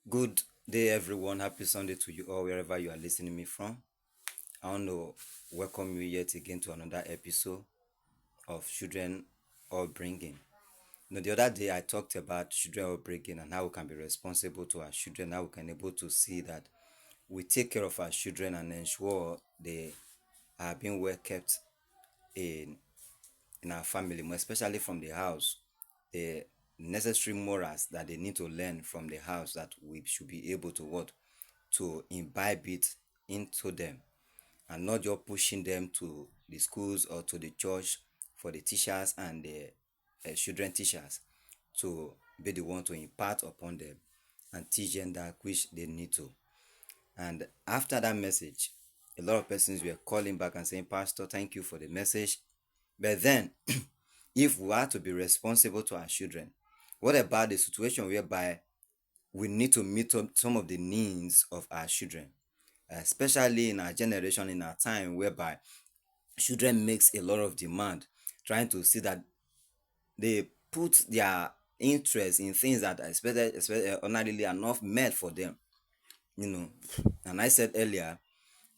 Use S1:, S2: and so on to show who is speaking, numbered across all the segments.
S1: Good day, everyone. Happy Sunday to you all, wherever you are listening me from. I want to welcome you yet again to another episode of Children Upbringing. The other day I talked about children upbringing and how we can be responsible to our children, how we can able to see that we take care of our children and ensure they are being well kept in in our family, more especially from the house. The necessary morals that they need to learn from the house that we should be able to what to imbibe it into them, and not just pushing them to the schools or to the church for the teachers and the children teachers to be the one to impart upon them and teach them that which they need to. And after that message, a lot of persons were calling back and saying, Pastor, thank you for the message. But then, if we are to be responsible to our children, what about the situation whereby we need to meet up some of the needs of our children, especially in our generation, in our time, whereby children makes a lot of demand, trying to see that they put their interest in things that especially ordinarily are not meant for them, you know. And I said earlier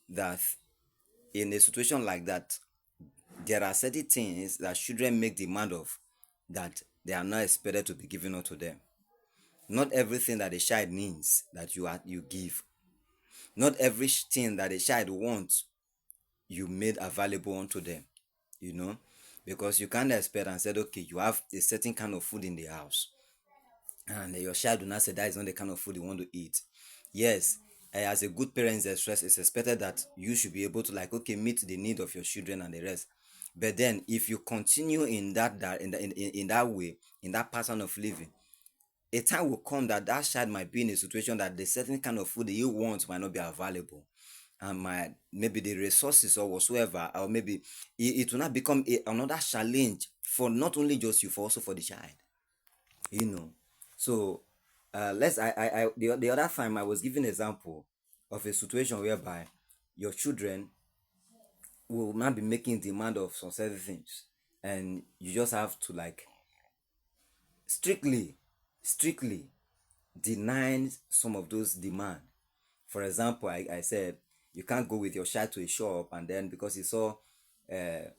S1: that in a situation like that, there are certain things that children make demand of that they are not expected to be given unto them. Not everything that a child needs that you give. Not everything that a child wants you made available unto them. You know, because you can't expect and said, okay, you have a certain kind of food in the house, and your child do not say that is not the kind of food you want to eat. Yes, as a good parent, it's expected that you should be able to, like, okay, meet the need of your children and the rest. But then if you continue in in that way, in that pattern of living, a time will come that that child might be in a situation that the certain kind of food that you want might not be available, and might maybe the resources or whatsoever, or maybe it will not become another challenge for not only just you, for also for the child, you know. So let's the other time I was giving example of a situation whereby your children will not be making demand of some certain things, and you just have to, like, strictly strictly deny some of those demand. For example, I said you can't go with your child to a shop, and then because he saw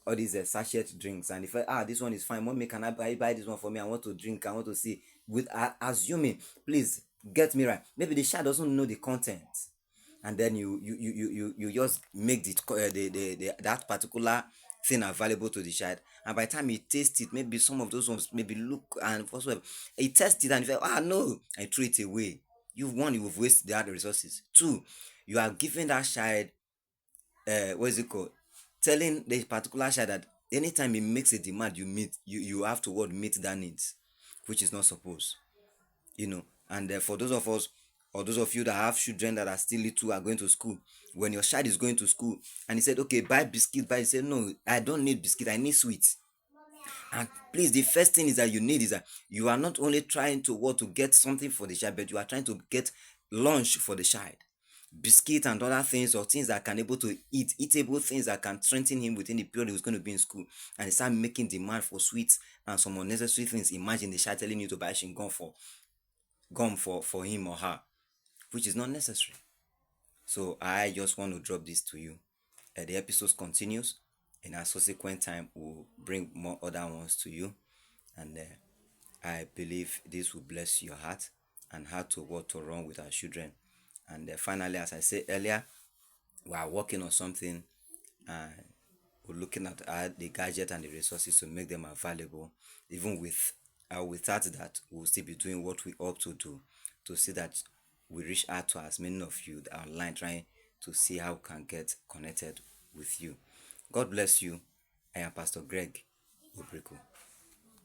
S1: all these sachet drinks, and if this one is fine, mommy, can buy this one for me? I want to drink, I want to see. With assuming, please get me right, maybe the child doesn't know the content, and then you just make the that particular thing available to the child, and by the time he tastes it, maybe some of those ones maybe look and whatsoever, he tests it and he felt, no, I threw it away. You've wasted the other resources. Two, you are giving that child what is it called, telling the particular child that anytime he makes a demand, you have to what meet that needs, which is not supposed, you know. And for those of us, or those of you that have children that are still little, are going to school, when your child is going to school and he said, okay, buy biscuit, buy, you say, no, I don't need biscuit, I need sweets. And please, the first thing is that you need is that you are not only trying to what to get something for the child, but you are trying to get lunch for the child, biscuit and other things, or things that can able to eatable things that can strengthen him within the period he's going to be in school. And he start making demand for sweets and some unnecessary things. Imagine the child telling you to buy gum for him or her, which is not necessary. So I just want to drop this to you. The episode continues. In our subsequent time, we'll bring more other ones to you, and I believe this will bless your heart and how to what to run with our children. And finally, as I said earlier, we are working on something, and we're looking at the gadget and the resources to make them available. Even without that, we'll still be doing what we ought to do to see that we reach out to as many of you that are online, trying to see how we can get connected with you. God bless you. I am Pastor Greg Obriko.